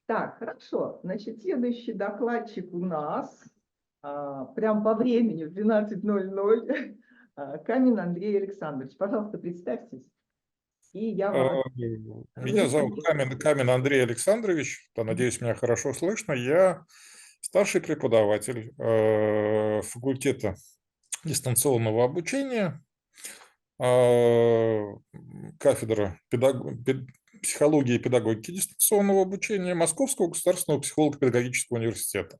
Так, хорошо. Значит, следующий докладчик у нас, прям по времени, в 12:00, Камин Андрей Александрович. Пожалуйста, представьтесь, и я Э, вас Меня зовут разыскиваю. Камин Андрей Александрович. Надеюсь, меня хорошо слышно. Я старший преподаватель факультета дистанционного обучения, э, кафедра психологии и педагогики дистанционного обучения Московского государственного психолого-педагогического университета.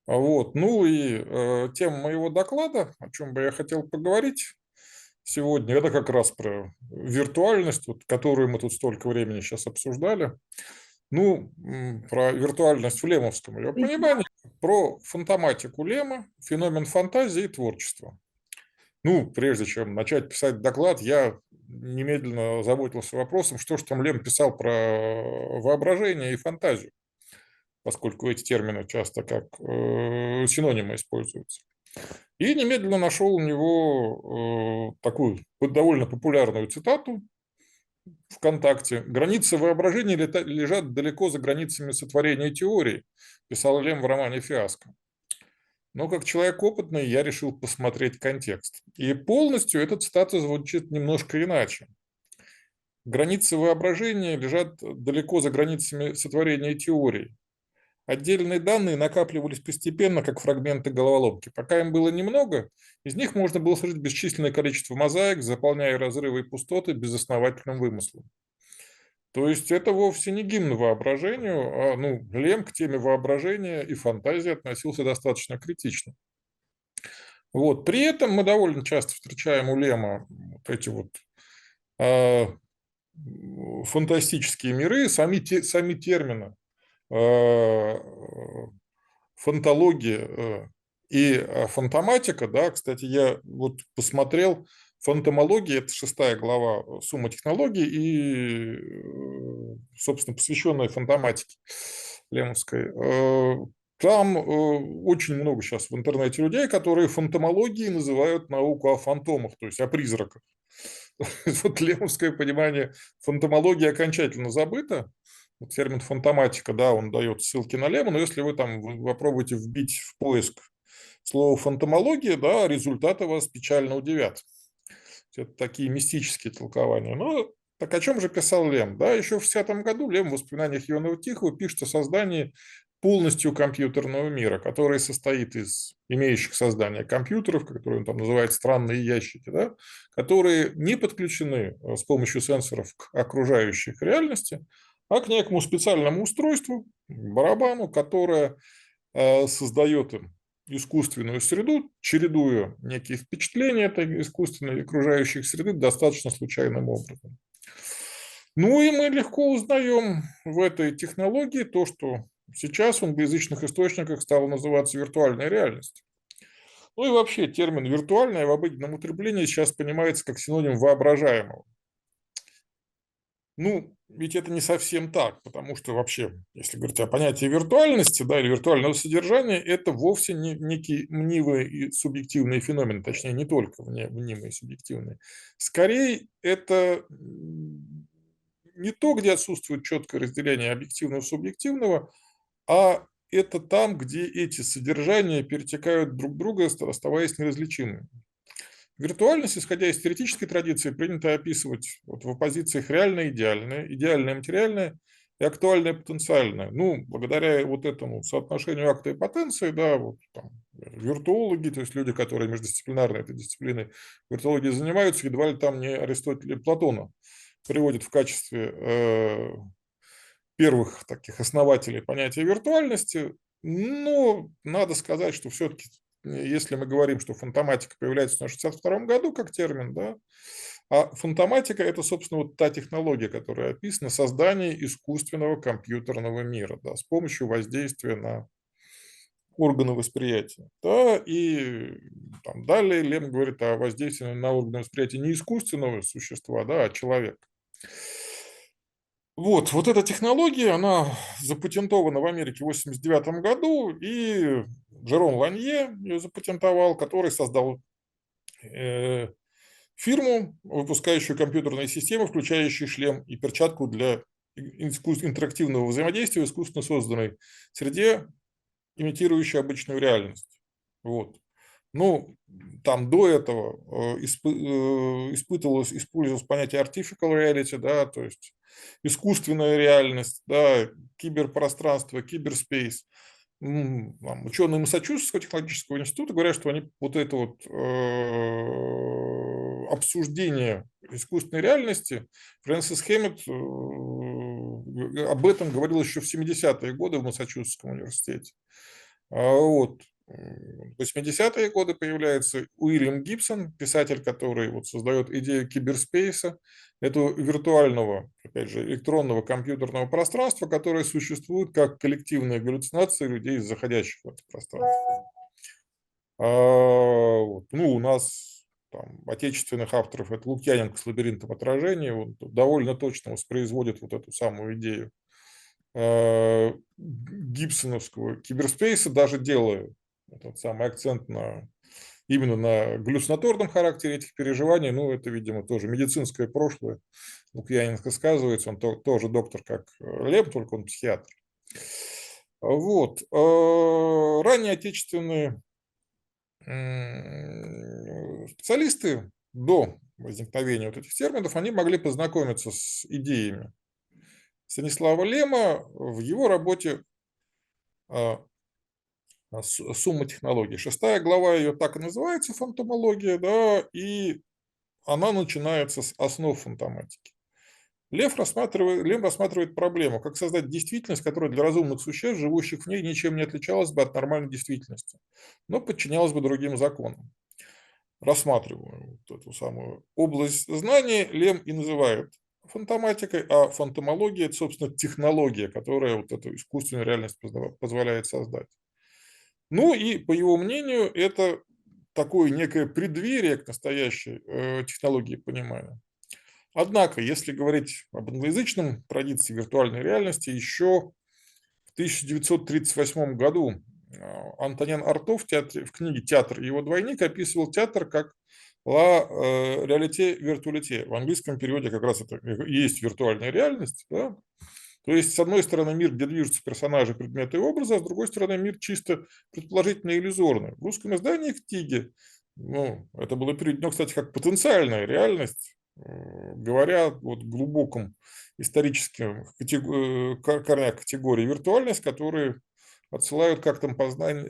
Вот. Ну и тема моего доклада, о чем бы я хотел поговорить сегодня, это как раз про виртуальность, вот, которую мы тут столько времени сейчас обсуждали. Ну, про виртуальность в лемовском ее понимании, про фантоматику Лема, феномен фантазии и творчества. Ну, прежде чем начать писать доклад, я немедленно заботился вопросом, что же там Лем писал про воображение и фантазию, поскольку эти термины часто как синонимы используются. И немедленно нашел у него такую довольно популярную цитату ВКонтакте. «Границы воображения лежат далеко за границами сотворения теории», писал Лем в романе «Фиаско». Но как человек опытный я решил посмотреть контекст. И полностью эта цитата звучит немножко иначе. Границы воображения лежат далеко за границами сотворения теории. Отдельные данные накапливались постепенно, как фрагменты головоломки. Пока им было немного, из них можно было сложить бесчисленное количество мозаик, заполняя разрывы и пустоты безосновательным вымыслом. То есть это вовсе не гимн воображению, а Лем к теме воображения и фантазии относился достаточно критично. Вот. При этом мы довольно часто встречаем у Лема вот эти вот э, фантастические миры, сами термины фантология и фантоматика, да, кстати, я вот посмотрел, фантомология – это 6 глава «Сумма технологий» и, собственно, посвященная фантоматике лемовской. Там очень много сейчас в интернете людей, которые фантомологией называют науку о фантомах, то есть о призраках. Вот лемовское понимание фантомологии окончательно забыто. Вот термин фантоматика, да, он дает ссылки на Лема, но если вы там попробуете вбить в поиск слово фантомология, да, результаты вас печально удивят. Это такие мистические толкования. Но так о чем же писал Лем? Да, еще в 60-м году Лем в воспоминаниях Ионова Тихого пишет о создании полностью компьютерного мира, который состоит из имеющих создания компьютеров, которые он там называет странные ящики, да, которые не подключены с помощью сенсоров к окружающей реальности, а к некому специальному устройству, барабану, которое создает им искусственную среду, чередуя некие впечатления этой искусственной окружающей среды достаточно случайным образом. Ну и мы легко узнаем в этой технологии то, что сейчас в англоязычных источниках стало называться виртуальной реальностью. Ну и вообще термин «виртуальное» в обыденном употреблении сейчас понимается как синоним воображаемого. Ну, ведь это не совсем так, потому что вообще, если говорить о понятии виртуальности, да, или виртуального содержания, это вовсе не некий мнимый и субъективный феномен, точнее, не только мнимый и субъективный. Скорее, это не то, где отсутствует четкое разделение объективного и субъективного, а это там, где эти содержания перетекают друг в друга, оставаясь неразличимыми. Виртуальность, исходя из теоретической традиции, принято описывать вот в оппозициях реальное, идеальное, идеальное, материальное и актуальное, потенциальное. Ну, благодаря вот этому соотношению акта и потенции, да, вот там виртуологи, то есть люди, которые междисциплинарной этой дисциплиной виртуологии занимаются, едва ли там не Аристотеля и Платона приводят в качестве первых таких основателей понятия виртуальности. Но надо сказать, что все-таки, если мы говорим, что фантоматика появляется в 1962 году как термин, да, а фантоматика – это, собственно, вот та технология, которая описана, создание искусственного компьютерного мира, да, с помощью воздействия на органы восприятия. Да, и там, далее Лем говорит о воздействии на органы восприятия не искусственного существа, да, а человека. Вот эта технология, она запатентована в Америке в 1989 году, и Жером Ланье ее запатентовал, который создал фирму, выпускающую компьютерные системы, включающие шлем и перчатку для интерактивного взаимодействия в искусственно созданной среде, имитирующей обычную реальность. Вот. Ну, там до этого использовалось понятие artificial reality, да, то есть искусственная реальность, да, киберпространство, киберспейс. Ученые Массачусетского технологического института говорят, что они вот это вот обсуждение искусственной реальности, Фрэнсис Хэммет об этом говорил еще в 70-е годы в Массачусетском университете. Вот. В 80-е годы появляется Уильям Гибсон, писатель, который вот создает идею киберспейса, этого виртуального, опять же, электронного компьютерного пространства, которое существует как коллективная галлюцинация людей, заходящих в это пространство. Ну, у нас там, отечественных авторов это Лукьяненко с «Лабиринтом отражений», он довольно точно воспроизводит вот эту самую идею гибсоновского киберспейса, даже делая этот самый акцент именно на галлюцинаторном характере этих переживаний. Ну, это, видимо, тоже медицинское прошлое. Лукьяненко сказывается, он тоже доктор, как Лем, только он психиатр. Вот. Ранние отечественные специалисты до возникновения вот этих терминов, они могли познакомиться с идеями Станислава Лема в его работе «Сумма технологий». 6 глава ее так и называется, фантомология, да, и она начинается с основ фантоматики. Лем рассматривает проблему, как создать действительность, которая для разумных существ, живущих в ней, ничем не отличалась бы от нормальной действительности, но подчинялась бы другим законам. Рассматривая вот эту самую область знаний, Лем и называет фантоматикой, а фантомология – это, собственно, технология, которая вот эту искусственную реальность позволяет создать. Ну и, по его мнению, это такое некое преддверие к настоящей технологии понимания. Однако, если говорить об англоязычном традиции виртуальной реальности, еще в 1938 году Антонин Арто в книге «Театр и его двойник» описывал театр как «la réalité virtualité». В английском переводе как раз это и есть виртуальная реальность. Да? То есть, с одной стороны, мир, где движутся персонажи, предметы и образы, а с другой стороны, мир чисто предположительно иллюзорный. В русском издании книги, ну, это было переведено, кстати, как потенциальная реальность, говоря о глубоком историческом корнях категории виртуальность, которые отсылают к актам познания,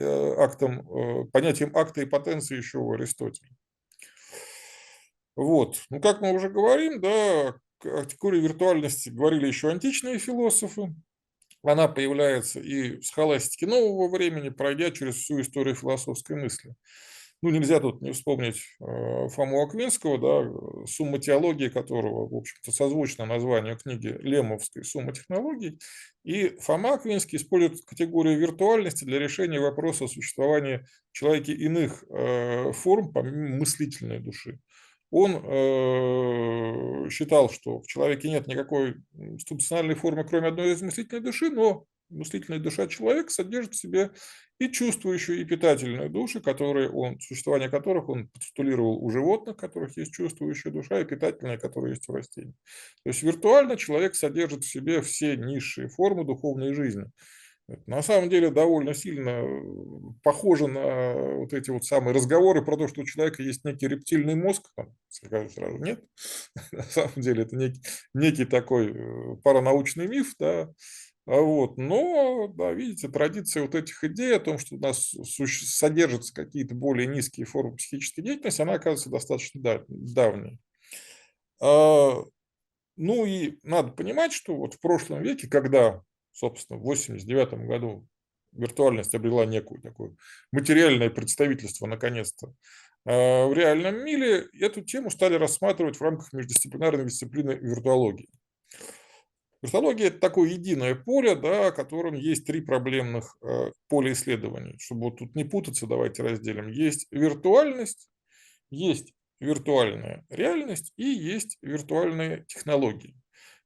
понятиям акта и потенции еще у Аристотеля. Вот. Ну, как мы уже говорим, да, о категории виртуальности говорили еще античные философы. Она появляется и в схоластике нового времени, пройдя через всю историю философской мысли. Ну, нельзя тут не вспомнить Фому Аквинского, да, «Сумма теологии», которого, в общем-то, созвучно названию книги Лемовской «Сумма технологий». И Фома Аквинский использует категорию виртуальности для решения вопроса о существовании в человеке иных форм, помимо мыслительной души. Он считал, что в человеке нет никакой субстанциальной формы, кроме одной из мыслительной души, но мыслительная душа человека содержит в себе и чувствующую, и питательную души, существование которых он постулировал у животных, у которых есть чувствующая душа, и питательная, которая есть у растений. То есть виртуально человек содержит в себе все низшие формы духовной жизни. Это на самом деле довольно сильно похоже на вот эти вот самые разговоры про то, что у человека есть некий рептильный мозг. Сразу нет. На самом деле это некий такой паранаучный миф, да. Вот. Но, да, видите, традиция вот этих идей о том, что у нас содержатся какие-то более низкие формы психической деятельности, она оказывается достаточно давней. Ну и надо понимать, что вот в прошлом веке, когда, собственно, в 1989 году виртуальность обрела некую такое материальное представительство наконец-то, в реальном мире эту тему стали рассматривать в рамках междисциплинарной дисциплины виртуологии. Виртуология – это такое единое поле, да, о котором есть 3 проблемных поля исследований. Чтобы вот тут не путаться, давайте разделим. Есть виртуальность, есть виртуальная реальность и есть виртуальные технологии.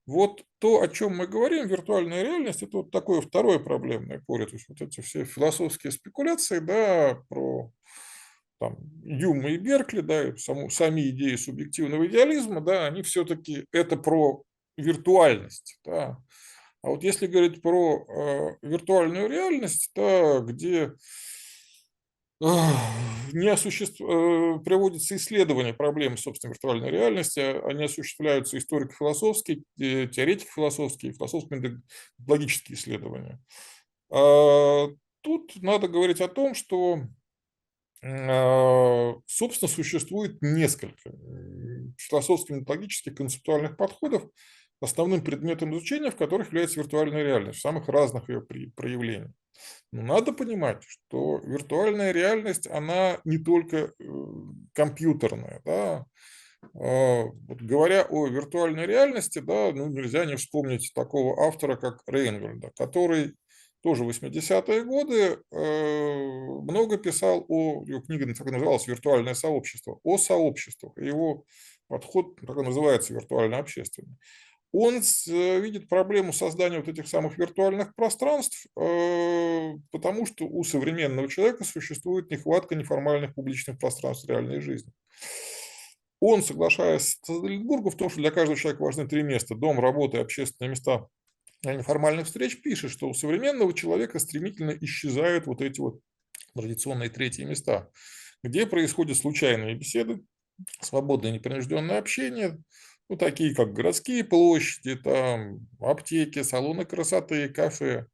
Вот то, о чем мы говорим, виртуальная реальность, это вот такое второе проблемное поле. То есть вот эти все философские спекуляции, да, про там, Юма и Беркли, да, и сами идеи субъективного идеализма, да, они все-таки это про виртуальность. Да. А вот если говорить про виртуальную реальность, да, где приводится исследование проблем, собственно, виртуальной реальности, они осуществляются историко-философские, теоретико-философские, философско-методологические исследования. Тут надо говорить о том, что, собственно, существует несколько философско-методологических концептуальных подходов, основным предметом изучения в которых является виртуальная реальность в самых разных ее проявлениях. Но надо понимать, что виртуальная реальность, она не только компьютерная. Да. Вот говоря о виртуальной реальности, да, ну, нельзя не вспомнить такого автора, как Рейнвальда, который тоже в 80-е годы много писал его книга так и называлась «Виртуальное сообщество», о сообществах. Его подход так и называется «Виртуально-общественный». Он видит проблему создания вот этих самых виртуальных пространств, потому что у современного человека существует нехватка неформальных публичных пространств реальной жизни. Он, соглашаясь с Эдельбургом в том, что для каждого человека важны три места – дом, работа и общественные места неформальных встреч, пишет, что у современного человека стремительно исчезают вот эти вот традиционные третьи места, где происходят случайные беседы, свободное непринужденное общение, ну, такие как городские площади, там, аптеки, салоны красоты, кафе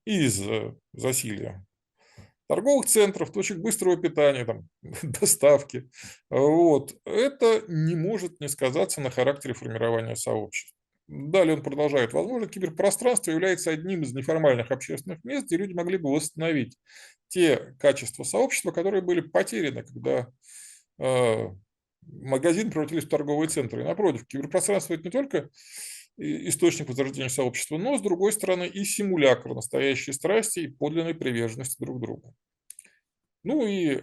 и из засилья торговых центров, точек быстрого питания, там, доставки. Вот. Это не может не сказаться на характере формирования сообществ. Далее он продолжает. Возможно, киберпространство является одним из неформальных общественных мест, где люди могли бы восстановить те качества сообщества, которые были потеряны, когда магазин превратились в торговые центры. И напротив, киберпространство – это не только источник возрождения сообщества, но, с другой стороны, и симулятор настоящей страсти и подлинной приверженности друг к другу. Ну и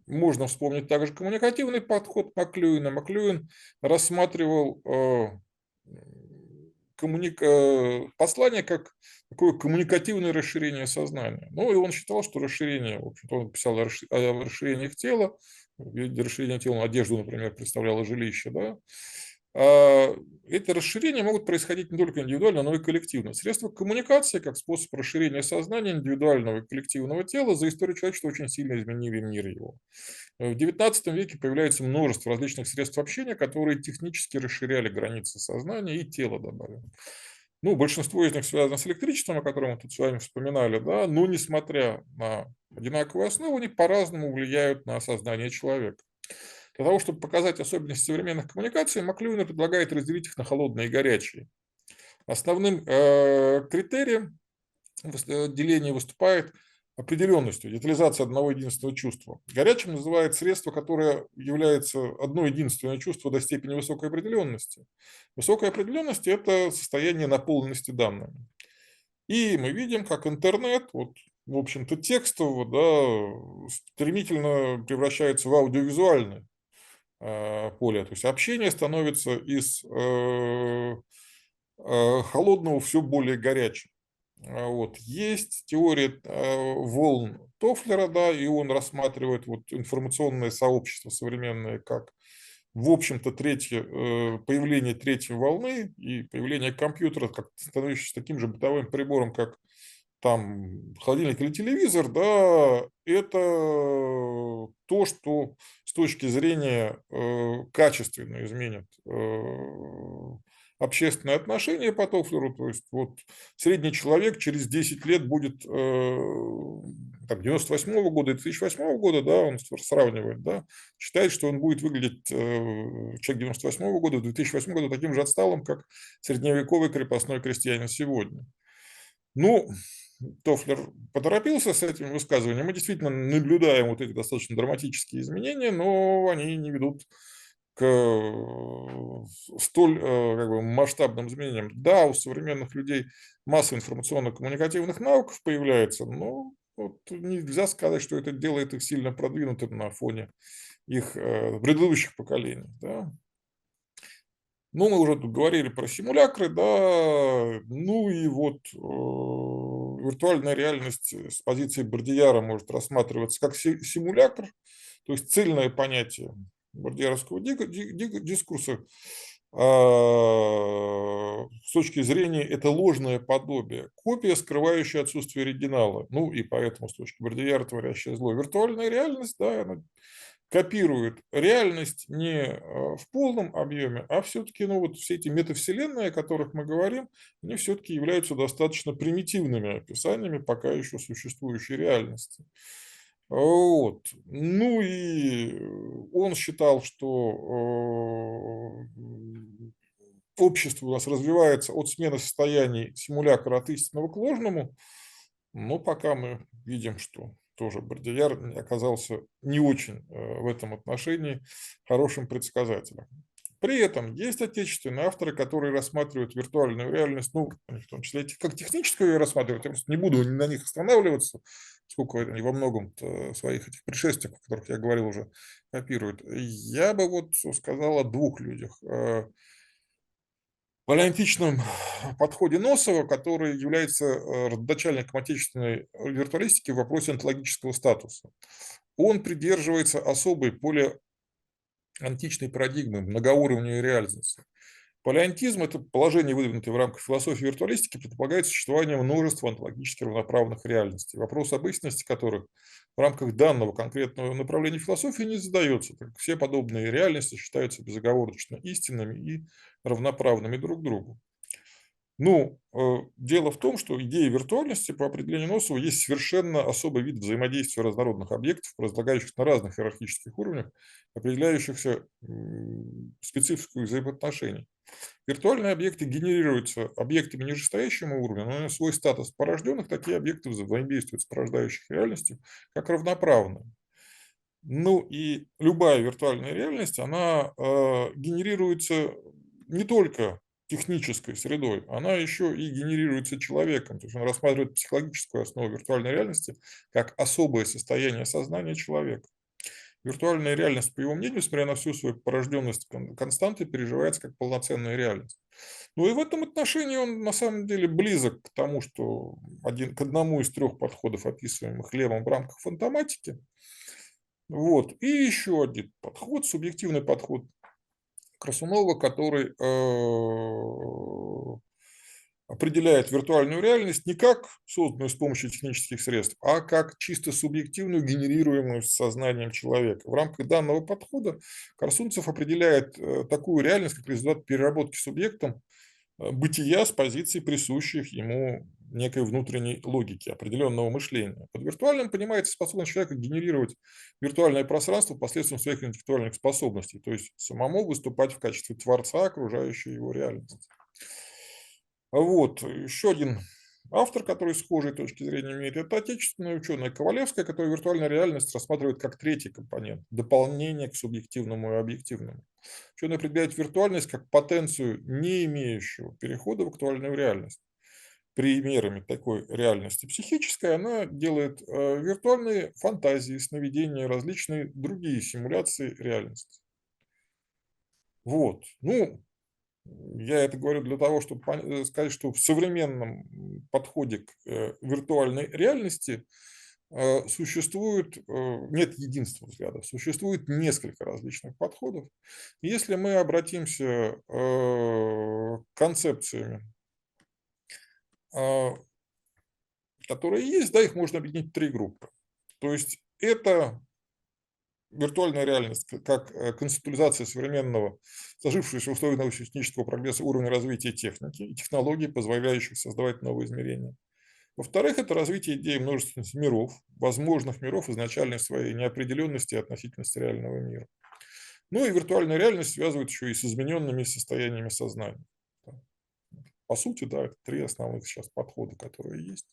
можно вспомнить также коммуникативный подход Маклюина. Маклюин рассматривал послание как такое коммуникативное расширение сознания. Ну и он считал, что расширение, в общем-то, он писал о расширениях тела, в виде расширения тела, одежду, например, представляло жилище, да. Это расширения могут происходить не только индивидуально, но и коллективно. Средства коммуникации, как способ расширения сознания индивидуального и коллективного тела, за историю человечества очень сильно изменили мир его. В XIX веке появляется множество различных средств общения, которые технически расширяли границы сознания и тела, добавим. Ну, большинство из них связано с электричеством, о котором мы тут с вами вспоминали, да, но несмотря на одинаковую основу, они по-разному влияют на сознание человека. Для того, чтобы показать особенности современных коммуникаций, Маклюин предлагает разделить их на холодные и горячие. Основным критерием деления выступает определенностью, детализация одного единственного чувства. Горячим называют средство, которое является одно единственное чувство до степени высокой определенности. Высокая определенность – это состояние наполненности данными. И мы видим, как интернет, вот, в общем-то, текстового, да, стремительно превращается в аудиовизуальное поле. То есть общение становится из холодного все более горячим. Вот. Есть теория волн Тофлера, да, и он рассматривает вот информационное сообщество современное как, в общем-то, появление третьей волны и появление компьютера, как становящегося таким же бытовым прибором, как там холодильник или телевизор, да, это то, что с точки зрения качественно изменит общественные отношения по Тофлеру. То есть вот средний человек через 10 лет будет 98 года и 2008 года, да, он сравнивает, да, считает, что он будет выглядеть человек 98 года в 2008 году таким же отсталым, как средневековый крепостной крестьянин сегодня. Ну, Тофлер поторопился с этим высказыванием. Мы действительно наблюдаем вот эти достаточно драматические изменения, но они не ведут к столь как бы, масштабным изменениям. Да, у современных людей масса информационно-коммуникативных навыков появляется, но вот нельзя сказать, что это делает их сильно продвинутым на фоне их предыдущих поколений. Да. Ну, мы уже тут говорили про симулякры, да, ну и вот виртуальная реальность с позиции Бардияра может рассматриваться как симулякр, то есть цельное понятие бардиаровского дискурса, с точки зрения это ложное подобие, копия, скрывающая отсутствие оригинала. Ну и поэтому с точки Бардияра творящее зло. Виртуальная реальность, да, она копирует реальность не в полном объеме, а все-таки, ну вот все эти метавселенные, о которых мы говорим, они все-таки являются достаточно примитивными описаниями пока еще существующей реальности. Вот. Ну и он считал, что общество у нас развивается от смены состояний симулякра от истинного к ложному, но пока мы видим, что тоже Бардияр оказался не очень в этом отношении хорошим предсказателем. При этом есть отечественные авторы, которые рассматривают виртуальную реальность, ну, в том числе как техническую ее рассматривают, я просто не буду на них останавливаться, сколько они во многом своих этих предшественников, о которых я говорил, уже копируют. Я бы вот сказал о двух людях. Палеонтичном подходе Носова, который является родоначальником отечественной виртуалистики в вопросе онтологического статуса. Он придерживается особой полиантичной парадигмы многоуровневой реальности. Палеонтизм – это положение, выдвинутое в рамках философии виртуалистики, предполагает существование множества онтологически равноправных реальностей, вопрос об истинности которых в рамках данного конкретного направления философии не задается, так как все подобные реальности считаются безоговорочно истинными и равноправными друг другу. Ну, дело в том, что идея виртуальности по определению Носова есть совершенно особый вид взаимодействия разнородных объектов, разлагающихся на разных иерархических уровнях, определяющихся специфику взаимоотношений. Виртуальные объекты генерируются объектами нижестоящего уровня, но на свой статус порожденных такие объекты взаимодействуют с порождающих реальностью как равноправные. Ну и любая виртуальная реальность, она генерируется не только технической средой, она еще и генерируется человеком. То есть он рассматривает психологическую основу виртуальной реальности как особое состояние сознания человека. Виртуальная реальность, по его мнению, несмотря на всю свою порожденность константы, переживается как полноценная реальность. Ну и в этом отношении он на самом деле близок к тому, что к одному из трех подходов, описываемых Левом в рамках фантоматики. Вот. И еще один подход, субъективный подход Красунова, который определяет виртуальную реальность не как созданную с помощью технических средств, а как чисто субъективную, генерируемую сознанием человека. В рамках данного подхода Корсунцев определяет такую реальность, как результат переработки субъектом бытия с позиций, присущих ему некой внутренней логики, определенного мышления. Под виртуальным понимается способность человека генерировать виртуальное пространство посредством своих интеллектуальных способностей, то есть самому выступать в качестве творца окружающей его реальности. Вот, еще один автор, который схожей точки зрения имеет, это отечественная ученая Ковалевская, которая виртуальную реальность рассматривает как третий компонент, дополнение к субъективному и объективному. Ученый определяет виртуальность как потенцию, не имеющую перехода в актуальную реальность. Примерами такой реальности психической она делает виртуальные фантазии, сновидения, различные другие симуляции реальности. Вот. Ну, я это говорю для того, чтобы сказать, что в современном подходе к виртуальной реальности существует, нет единства взглядов, существует несколько различных подходов. Если мы обратимся к концепциями, которые есть, да, их можно объединить в три группы. То есть это виртуальная реальность как концептуализация современного, сложившегося в условиях научно-технического прогресса уровня развития техники и технологий, позволяющих создавать новые измерения. Во-вторых, это развитие идеи множественности миров, возможных миров изначальной своей неопределенности и относительности реального мира. Ну и виртуальная реальность связывает еще и с измененными состояниями сознания. По сути, да, это три основных сейчас подхода, которые есть.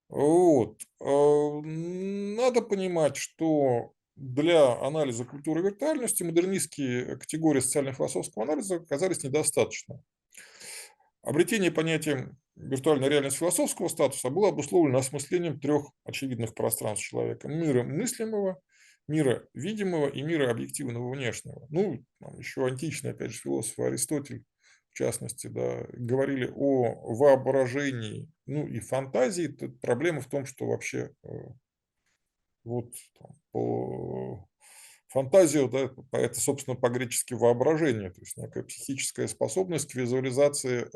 Вот. Надо понимать, что для анализа культуры виртуальности модернистские категории социально-философского анализа оказались недостаточно. Обретение понятием виртуальной реальности философского статуса было обусловлено осмыслением трех очевидных пространств человека. Мира мыслимого, мира видимого и мира объективного внешнего. Ну, еще античный, опять же, философ Аристотель, в частности, да, говорили о воображении, ну и фантазии. Тут проблема в том, что вообще вот там, Фантазия, да, это, собственно, по-гречески воображение, то есть некая психическая способность к визуализации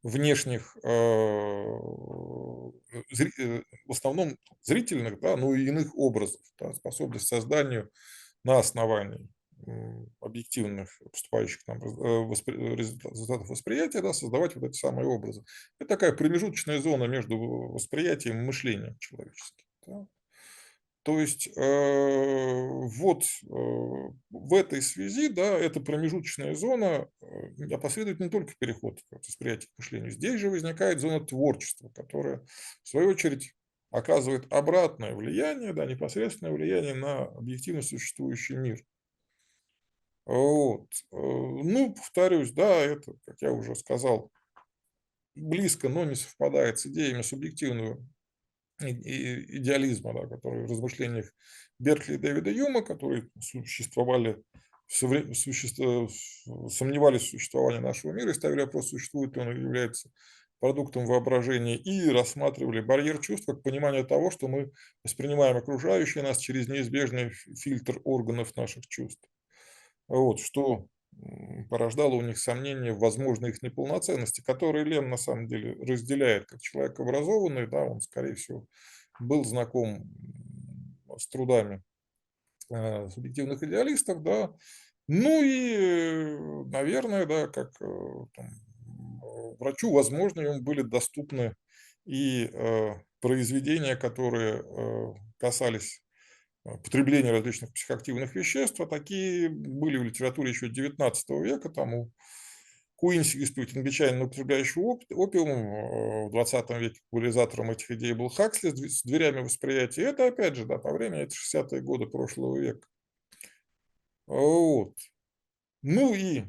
внешних, в основном зрительных, да, но и иных образов, да, способность к созданию на основании объективных поступающих к нам результатов восприятия, да, создавать вот эти самые образы. Это такая промежуточная зона между восприятием и мышлением человеческим. Да. То есть вот в этой связи, да, эта промежуточная зона опосредует не только переход от восприятия к мышлению. Здесь же возникает зона творчества, которая, в свою очередь, оказывает обратное влияние, да, непосредственное влияние на объективно существующий мир. Вот. Ну, повторюсь, да, это, как я уже сказал, близко, но не совпадает с идеями субъективного идеализма, да, который в размышлениях Беркли и Дэвида Юма, которые существовали, сомневались в существовании нашего мира и ставили вопрос, существует ли он или является продуктом воображения, и рассматривали барьер чувств как понимание того, что мы воспринимаем окружающее нас через неизбежный фильтр органов наших чувств. Вот, что порождало у них сомнения в возможной их неполноценности, которые Лем на самом деле разделяет как человек образованный, да, он, скорее всего, был знаком с трудами субъективных идеалистов, да, ну и, наверное, да, как там, врачу, возможно, ему были доступны и произведения, которые касались потребления различных психоактивных веществ, а такие были в литературе еще XIX века, там у Куинси, исповедь англичанина, употребляющего опиум, в 20 веке популяризатором этих идей был Хаксли с дверями восприятия. Это, опять же, да, по времени, это 60-е годы прошлого века. Вот. Ну и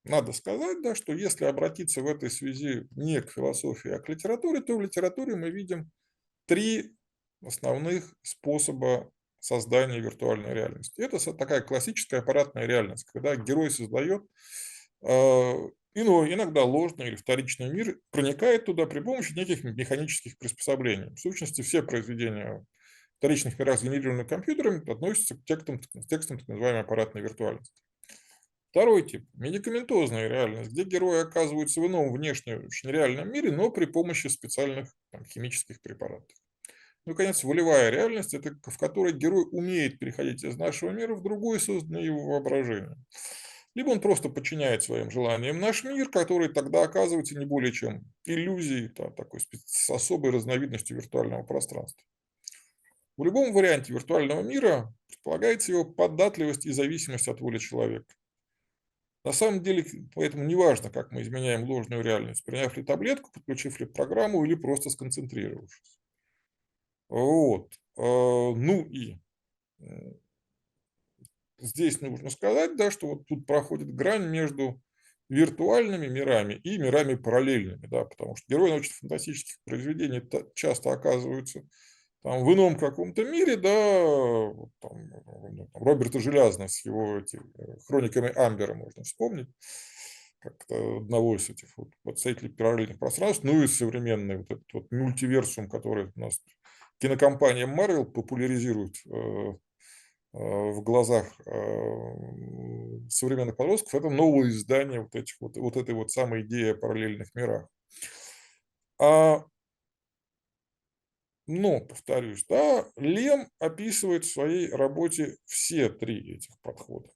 надо сказать, да, что если обратиться в этой связи не к философии, а к литературе, то в литературе мы видим три основных способа создания виртуальной реальности. Это такая классическая аппаратная реальность, когда герой создает иной, иногда ложный или вторичный мир, проникает туда при помощи неких механических приспособлений. В сущности, все произведения вторичных мирах, сгенерированных компьютерами, относятся к текстам так называемой аппаратной виртуальности. Второй тип – медикаментозная реальность, где герои оказываются в ином внешнем, очень реальном мире, но при помощи специальных там, химических препаратов. Ну, наконец, волевая реальность – это в которой герой умеет переходить из нашего мира в другой, созданный его воображением. Либо он просто подчиняет своим желаниям наш мир, который тогда оказывается не более чем иллюзией, такой с особой разновидностью виртуального пространства. В любом варианте виртуального мира предполагается его податливость и зависимость от воли человека. На самом деле, поэтому не важно, как мы изменяем ложную реальность, приняв ли таблетку, подключив ли программу или просто сконцентрировавшись. Вот. Ну и здесь нужно сказать, да, что вот тут проходит грань между виртуальными мирами и мирами параллельными, да, потому что герои научно-фантастических произведений часто оказываются там, в ином каком-то мире, да, вот там, ну, там, Роберта Желязного с его хрониками Амбера можно вспомнить, как одного из этих вот представителей параллельных пространств, ну и современный вот этот вот мультиверсум, который у нас кинокомпания Marvel популяризирует в глазах современных подростков, это новое издание вот этой вот самой идеи о параллельных мирах. Но, повторюсь, да, Лем описывает в своей работе все три этих подхода.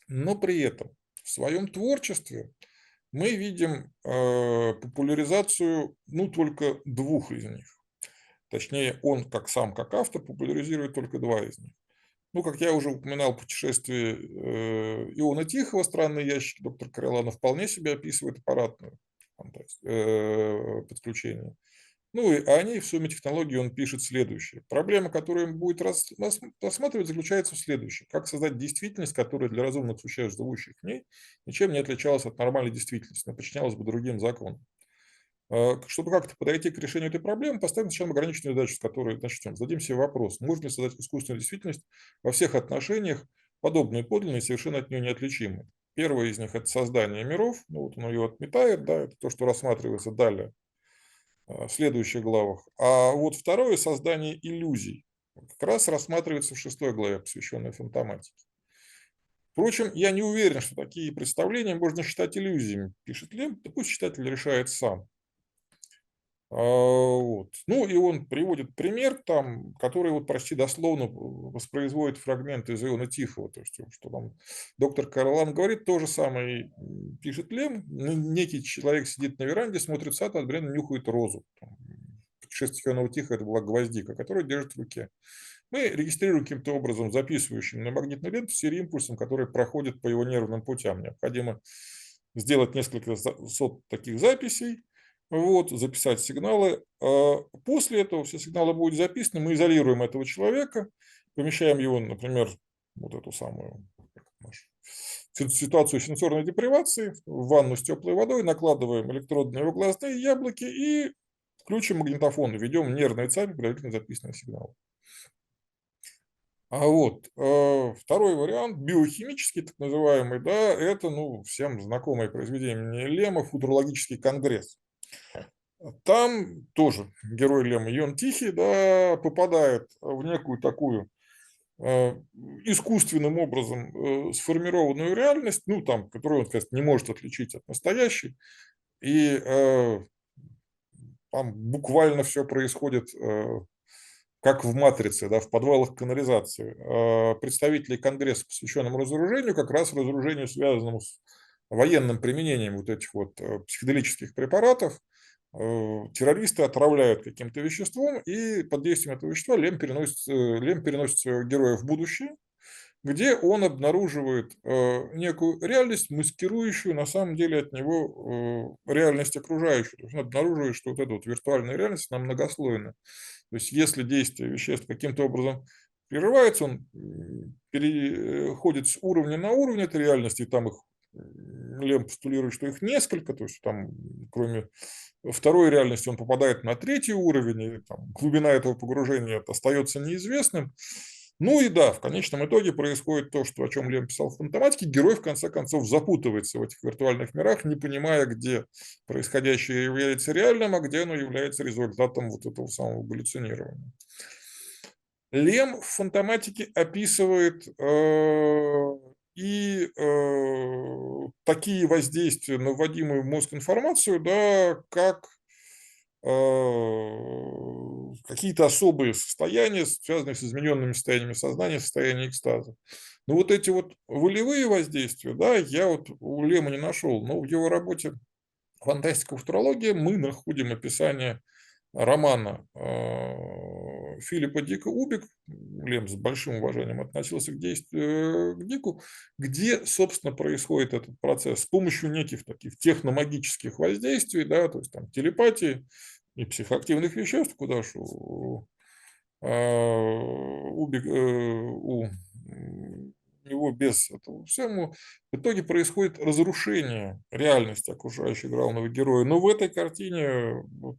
Но при этом в своем творчестве мы видим популяризацию, ну, только двух из них. Точнее, он как автор популяризирует только два из них. Ну, как я уже упоминал, путешествие Иона Тихого «Странные ящики» доктор Корелана вполне себе описывает аппаратную подключение. Ну, и они в сумме технологий он пишет следующее. Проблема, которую он будет рассматривать, заключается в следующем. Как создать действительность, которая для разумных существ, живущих в ней, ничем не отличалась от нормальной действительности, но подчинялась бы другим законам. Чтобы как-то подойти к решению этой проблемы, поставим сначала ограниченную задачу, с которой начнем. Зададим себе вопрос, можно ли создать искусственную действительность во всех отношениях, подобную подлинной и совершенно от нее неотличимой. Первое из них – это создание миров, ну вот он ее отметает, да, это то, что рассматривается далее в следующих главах. А вот второе – создание иллюзий. как раз рассматривается в 6 главе, посвященной фантоматике. Впрочем, я не уверен, что такие представления можно считать иллюзиями, пишет Лем, да пусть читатель решает сам. Вот. Ну и он приводит пример, там, который вот почти дословно воспроизводит фрагмент из Иона Тихого, то есть, что там доктор Карлан говорит, то же самое пишет Лем. Некий человек сидит на веранде, смотрит в сад, одновременно нюхает розу. Там, путешествие Иона Тихого — это была гвоздика, которую держит в руке. Мы регистрируем каким-то образом записывающим на магнитную ленту серию импульсов, которые проходят по его нервным путям. Необходимо сделать несколько сот таких записей, вот, записать сигналы. После этого все сигналы будут записаны, мы изолируем этого человека, помещаем его, например, вот эту самую ситуацию сенсорной депривации в ванну с теплой водой, накладываем электроды на его глазные яблоки и включим магнитофон, ведем нервные цепи, предварительно записанные сигналы. А вот второй вариант, биохимический, так называемый, да, это, ну, всем знакомое произведение Лема «Футурологический конгресс». Там тоже герой Лема Ион Тихий, да, попадает в некую такую искусственным образом сформированную реальность, ну, там, которую он, конечно, не может отличить от настоящей, и там буквально все происходит как в «Матрице», да, в подвалах канализации. Представители Конгресса, посвященному разоружению, как раз разоружению, связанному с военным применением вот этих вот психоделических препаратов, террористы отравляют каким-то веществом, и под действием этого вещества Лем переносит своего героя в будущее, где он обнаруживает некую реальность, маскирующую на самом деле от него реальность окружающую. То есть он обнаруживает, что вот эта вот виртуальная реальность, она многослойна. То есть если действие веществ каким-то образом прерывается, он переходит с уровня на уровень этой реальности, и там их Лем постулирует, что их несколько, то есть там кроме второй реальности он попадает на третий уровень, и там, глубина этого погружения остается неизвестным. Ну и да, в конечном итоге происходит то, что, о чем Лем писал в фантоматике, герой в конце концов запутывается в этих виртуальных мирах, не понимая, где происходящее является реальным, а где оно является результатом вот этого самого галлюцинирования. Лем в фантоматике описывает и такие воздействия на вводимую в мозг информацию, да, как какие-то особые состояния, связанные с измененными состояниями сознания, состояние экстаза. Но вот эти вот волевые воздействия, да, я вот у Лема не нашел, но в его работе «Фантастика, футурология» мы находим описание романа Филиппа Дика «Убик», Лем с большим уважением относился к действию к Дику, где, собственно, происходит этот процесс с помощью неких таких техномагических воздействий, да, то есть там телепатии и психоактивных веществ, куда же у него без этого всему, в итоге происходит разрушение реальности окружающей главного героя. Но в этой картине вот,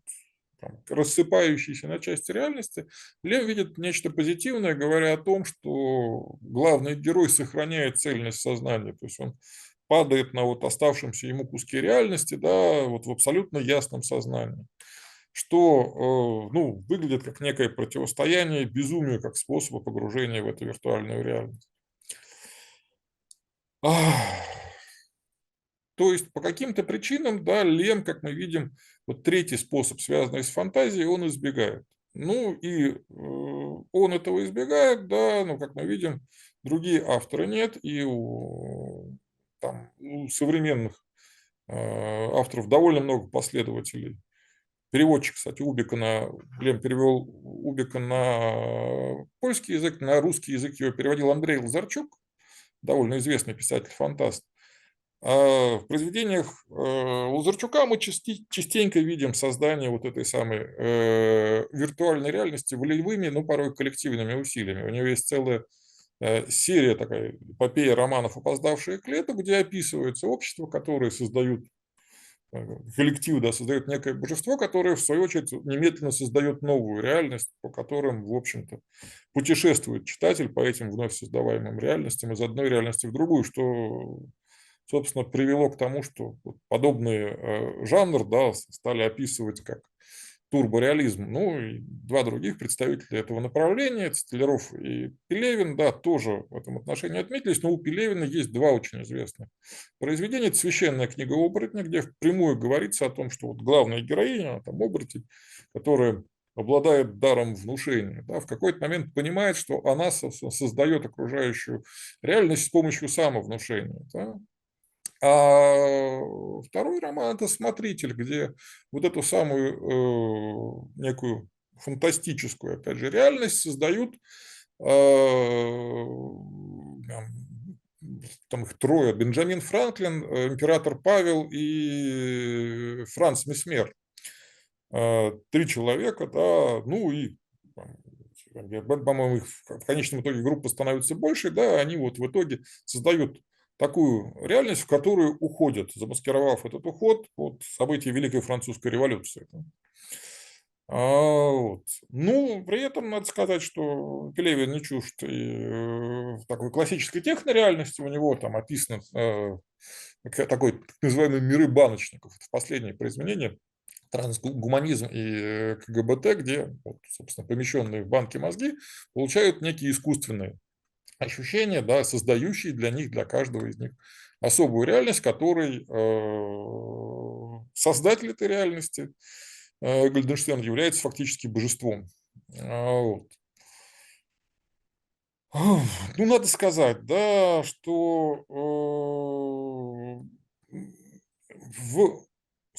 там, рассыпающейся на части реальности, Лев видит нечто позитивное, говоря о том, что главный герой сохраняет цельность сознания, то есть он падает на вот оставшемся ему куске реальности, да, вот в абсолютно ясном сознании, что ну, выглядит как некое противостояние безумию, как способа погружения в эту виртуальную реальность. То есть по каким-то причинам, да, Лем, как мы видим, вот третий способ, связанный с фантазией, он избегает. Ну и он этого избегает, да, но, как мы видим, другие авторы нет, и у современных авторов довольно много последователей. Переводчик, кстати, Лем перевел Убика на польский язык, на русский язык его переводил Андрей Лазарчук, довольно известный писатель-фантаст. В произведениях Лазарчука мы частенько видим создание вот этой самой виртуальной реальности волевыми, но порой коллективными усилиями. У него есть целая серия такая, эпопея романов «Опоздавшие к лету», где описываются общества, которые создают коллектив, да, создает некое божество, которое, в свою очередь, немедленно создает новую реальность, по которым, в общем-то, путешествует читатель по этим вновь создаваемым реальностям из одной реальности в другую, что, собственно, привело к тому, что подобный жанр, да, стали описывать как турбореализм. Ну, и два других представителя этого направления, это Столяров и Пелевин, да, тоже в этом отношении отметились, но у Пелевина есть два очень известных произведения. Это «Священная книга оборотня», где впрямую говорится о том, что вот главная героиня, она там оборотень, которая обладает даром внушения, да, в какой-то момент понимает, что она создает окружающую реальность с помощью самовнушения. Да. А второй роман – это «Смотритель», где вот эту самую некую фантастическую, опять же, реальность создают, там их трое: Бенджамин Франклин, император Павел и Франц Месмер. Три человека, да, ну и, по-моему, их в конечном итоге группа становится больше, да, они вот в итоге создают такую реальность, в которую уходят, замаскировав этот уход под события Великой Французской революции. Вот. Ну, при этом надо сказать, что Пелевин не чужд и такой классической технореальности, у него там описано такой так называемый «Миры баночников». Это последнее произведение «Трансгуманизм» и КГБТ, где, вот, собственно, помещенные в банки мозги получают некие искусственные ощущения, да, создающие для них, для каждого из них особую реальность, которой создатель этой реальности, Гильденштерн, является фактически божеством. Вот. Ну, надо сказать, да, что в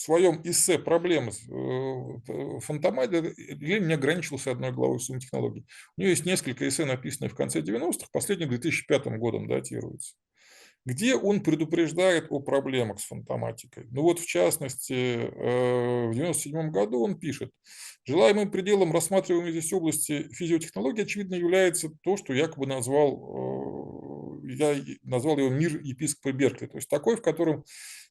своем эссе «Проблемы фантомайда» Ленин не ограничился одной главой «Суммы технологий». У нее есть несколько эссе, написанных в конце 90-х, последний 2005 годом датируется, где он предупреждает о проблемах с фантоматикой. Ну вот, в частности, в 1997 году он пишет: «Желаемым пределом рассматриваемой здесь области физиотехнологии, очевидно, является то, что якобы я назвал его мир епископа Беркли, то есть такой, в котором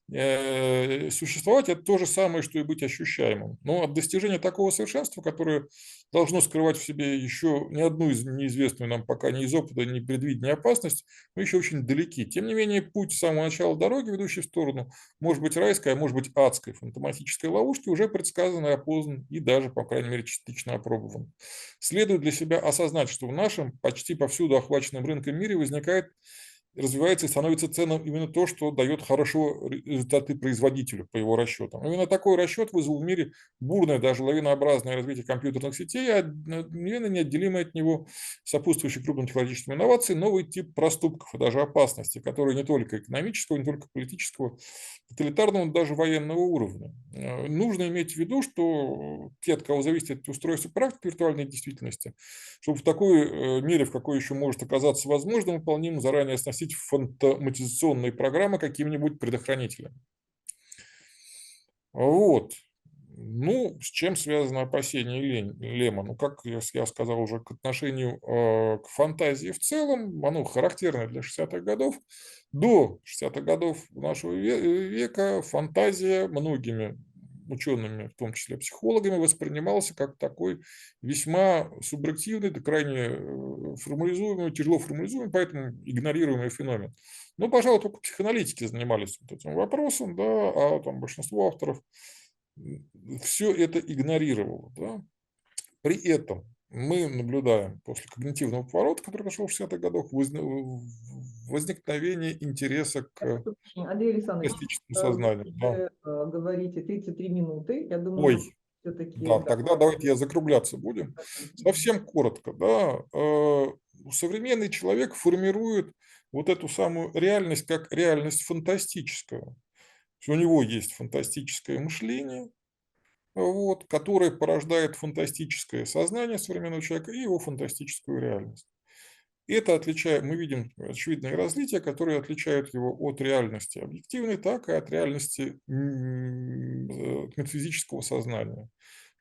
существовать – это то же самое, что и быть ощущаемым. Но от достижения такого совершенства, которое должно скрывать в себе еще ни одну из неизвестную нам пока ни из опыта, ни предвидения опасность, мы еще очень далеки. Тем не менее, путь с самого начала дороги, ведущий в сторону, может быть райской, а может быть адской фантоматической ловушки, уже предсказан и опознан, и даже, по крайней мере, частично опробован. Следует для себя осознать, что в нашем, почти повсюду охваченном рынком мире возникает, развивается и становится ценным именно то, что дает хорошо результаты производителю по его расчетам. Именно такой расчет вызвал в мире бурное, даже лавинообразное развитие компьютерных сетей, а одновременно неотделимый от него сопутствующий крупным технологическим инновациям новый тип проступков и даже опасностей, которые не только экономического, не только политического, тоталитарного, но даже военного уровня. Нужно иметь в виду, что те, от кого зависит это устройство практики виртуальной действительности, чтобы в такой мере, в какой еще может оказаться возможным, выполнимо заранее оснастить фантоматизационные программы каким-нибудь предохранителем. Вот. Ну, с чем связано опасение Лема? Ну, как я сказал уже, к отношению к фантазии в целом, оно характерно для 60-х годов. До 60-х годов нашего века фантазия многими учеными, в том числе психологами, воспринимался как такой весьма субъективный, да крайне формализуемый, тяжело формализуемый, поэтому игнорируемый феномен. Но, пожалуй, только психоаналитики занимались вот этим вопросом, да, а там большинство авторов все это игнорировало. Да. При этом мы наблюдаем после когнитивного поворота, который пошел в 60-х годах, возникновение интереса к Андрей Александрович, пластическому вы сознанию. Да. уже говорите 33 минуты. Я думаю, Ой, все-таки, да, да. тогда давайте закругляться будем. Совсем коротко, да, современный человек формирует вот эту самую реальность как реальность фантастическую. То есть у него есть фантастическое мышление, вот, которое порождает фантастическое сознание современного человека и его фантастическую реальность. Это отличает, мы видим очевидные различия, которые отличают его от реальности объективной, так и от реальности метафизического сознания.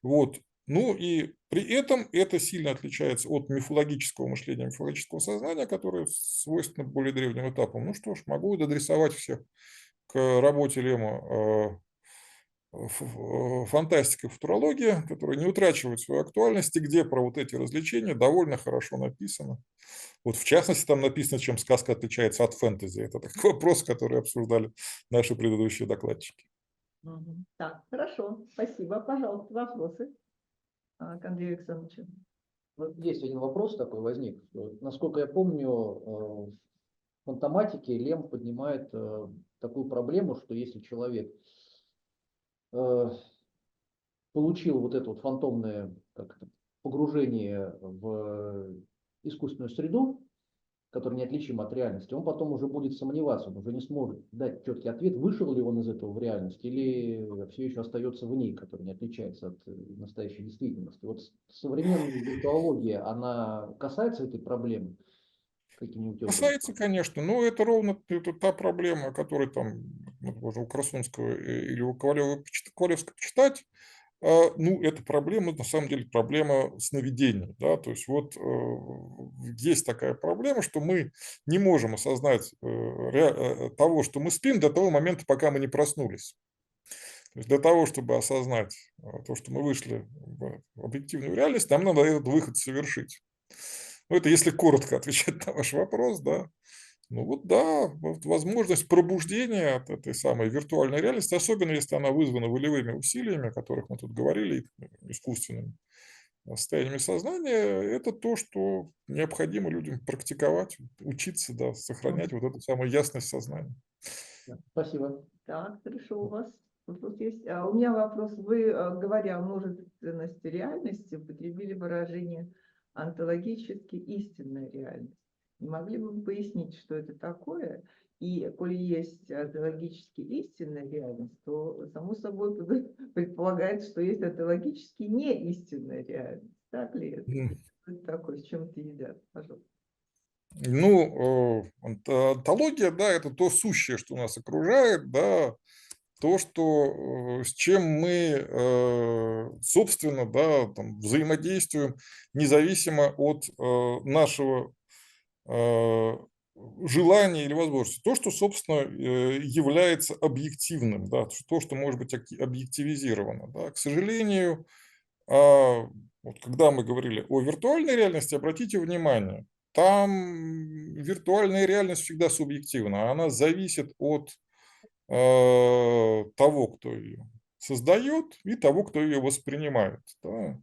Вот. Ну и при этом это сильно отличается от мифологического мышления, мифологического сознания, которое свойственно более древним этапам. Ну что ж, могу адресовать всех к работе Лема «Фантастика и футурология», которая не утрачивает свою актуальность, и где про вот эти развлечения довольно хорошо написано. Вот в частности там написано, чем сказка отличается от фэнтези. Это такой вопрос, который обсуждали наши предыдущие докладчики. Так, хорошо, спасибо. Пожалуйста, вопросы. к Андрею Александровичу. Ну, есть один вопрос такой возник. Насколько я помню, в фантоматике Лем поднимает такую проблему, что если человек получил вот это вот фантомное погружение в искусственную среду, которая неотличима от реальности, он потом уже будет сомневаться, он уже не сможет дать четкий ответ, вышел ли он из этого в реальность или все еще остается в ней, которая не отличается от настоящей действительности. Вот современная виртуология, она касается этой проблемы каким-нибудь образом? Касается, конечно, но это ровно та проблема, о которой там можно у Красунского или у Ковалевского почитать. Ну, это проблема, на самом деле, проблема сновидений. Да? То есть вот есть такая проблема, что мы не можем осознать того, что мы спим, до того момента, пока мы не проснулись. То есть для того, чтобы осознать то, что мы вышли в объективную реальность, нам надо этот выход совершить. Ну, это если коротко отвечать на ваш вопрос, да. Ну вот да, вот возможность пробуждения от этой самой виртуальной реальности, особенно если она вызвана волевыми усилиями, о которых мы тут говорили, искусственными состояниями сознания, это то, что необходимо людям практиковать, учиться, да, сохранять вот эту самую ясность сознания. Спасибо. Так, хорошо, у вас вопрос есть? У меня вопрос. Вы, говоря о множественности реальности, употребили выражение онтологически истинная реальность. Не могли бы вы пояснить, что это такое? И коли есть онтологически истинная реальность, то само собой предполагается, что есть онтологически не истинная реальность. Так ли это? М. Что это такое? С чем это едят? Пожалуйста. Ну, онтология, да, это то сущее, что нас окружает, да, то, что, с чем мы, собственно, да, там, взаимодействуем независимо от нашего желания или возможности. То, что, собственно, является объективным, да, то, что может быть объективизировано. Да. К сожалению, вот когда мы говорили о виртуальной реальности, обратите внимание, там виртуальная реальность всегда субъективна, она зависит от того, кто ее создает, и того, кто ее воспринимает. Да.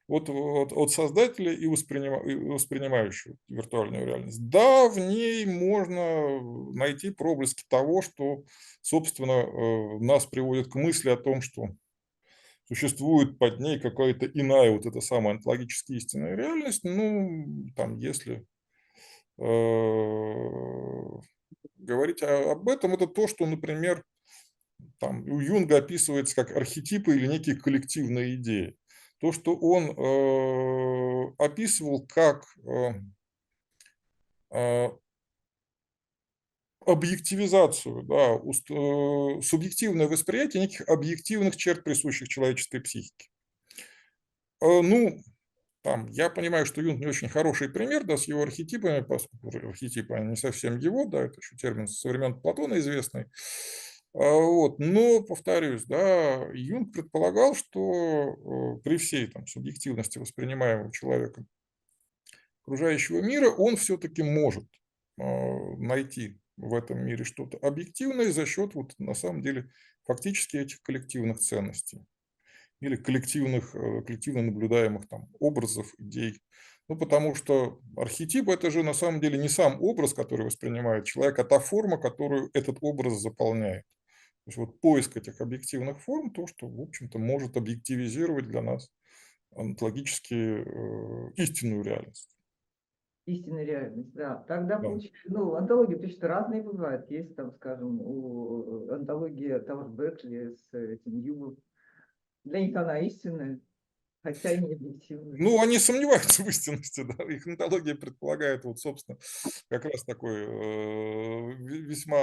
Вот, от создателя и воспринимающего виртуальную реальность. Да, в ней можно найти проблески того, что, собственно, нас приводит к мысли о том, что существует под ней какая-то иная вот эта самая онтологически истинная реальность. Ну, там, если говорить об этом, это то, что, например, там у Юнга описывается как архетипы или некие коллективные идеи. То, что он описывал как объективизацию, да, субъективное восприятие неких объективных черт, присущих человеческой психике. Ну, там, я понимаю, что Юнг не очень хороший пример, да, с его архетипами, поскольку архетипы, они не совсем его, да, это еще термин со времен Платона известный. Вот. Но, повторюсь, да, Юнг предполагал, что при всей там, субъективности воспринимаемого человека окружающего мира, он все-таки может найти в этом мире что-то объективное за счет, вот, на самом деле, фактически этих коллективных ценностей или коллективно наблюдаемых там образов, идей. Ну, потому что архетип – это же на самом деле не сам образ, который воспринимает человек, а та форма, которую этот образ заполняет. То есть вот поиск этих объективных форм, то, что, в общем-то, может объективизировать для нас онтологически истинную реальность. Истинная реальность, да. Тогда Да. получается, ну, антологии, потому что разные бывают. Есть там, скажем, у антологии того же Беркли с этим Югом. Для них она истинная, хотя и не объективная. Ну, они сомневаются в истинности, да. Их онтология предполагает, вот, собственно, как раз такой весьма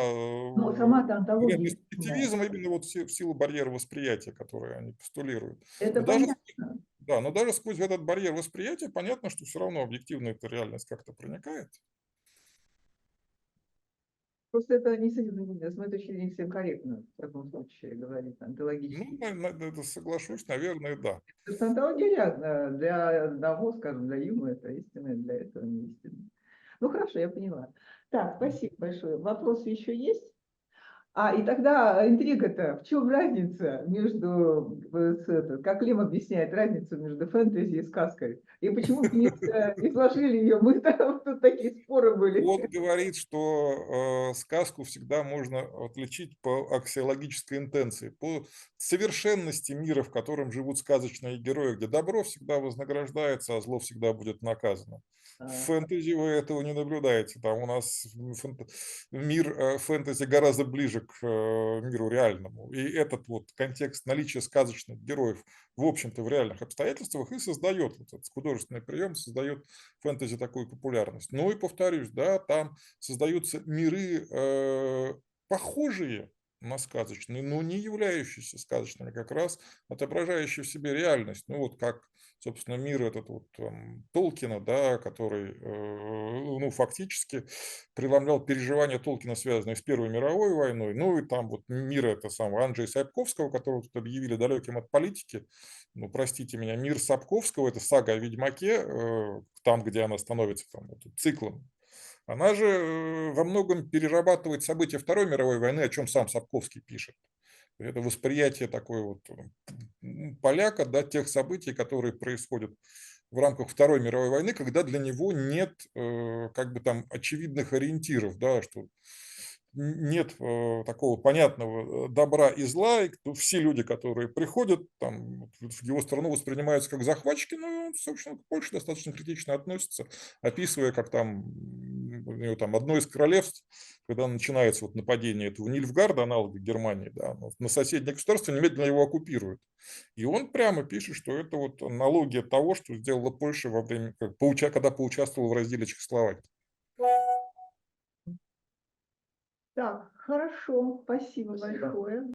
Ну, сама-то вероятный антология истинная. субъективизм именно вот в силу барьера восприятия, который они постулируют. Это Но даже, понятно. да, но даже сквозь этот барьер восприятия понятно, что все равно объективная эта реальность как-то проникает. Просто это не с моей точки зрения всем корректно в таком случае говорить Ну, антологически. это соглашусь, наверное, да. Потому что антология рядом. Для одного, скажем, для Юма это истинное, для этого не истинное. Ну, хорошо, я поняла. Так, спасибо большое. Вопросы еще есть? И тогда интрига-то, в чем разница между, как Лем объясняет, разницу между фэнтези и сказкой? И почему бы не изложили ее? Мы там, тут такие споры были. Он говорит, что сказку всегда можно отличить по аксиологической интенции, по совершенности мира, в котором живут сказочные герои, где добро всегда вознаграждается, а зло всегда будет наказано. В А, фэнтези вы этого не наблюдаете. Там у нас мир фэнтези гораздо ближе к миру реальному. И этот вот контекст наличия сказочных героев, в общем-то, в реальных обстоятельствах и создает, вот этот художественный прием создает фэнтези такую популярность. Ну и повторюсь, да, там создаются миры похожие на сказочные, но не являющиеся сказочными, как раз отображающие в себе реальность. Ну вот как, собственно, мир этот вот Толкина, да, который, ну, фактически преломлял переживания Толкина, связанные с Первой мировой войной. Ну и там вот мир это самого Анджея Сапковского, которого тут объявили далеким от политики. Ну, простите меня, мир Сапковского, это сага о Ведьмаке, там, где она становится там, вот, циклом, она же во многом перерабатывает события Второй мировой войны, о чем сам Сапковский пишет. Это восприятие такое вот поляка, да, тех событий, которые происходят в рамках Второй мировой войны, когда для него нет как бы там очевидных ориентиров, да, что нет такого понятного добра и зла, и все люди, которые приходят там, в его страну, воспринимаются как захватчики, но он, собственно, к Польше достаточно критично относится, описывая, как там, у него там одно из королевств, когда начинается вот нападение этого Нильфгарда, аналога Германии, да, на соседнее государство, немедленно его оккупируют. И он прямо пишет, что это вот аналогия того, что сделала Польша во время, когда поучаствовала в разделе Чехословакии. Так, хорошо, спасибо большое.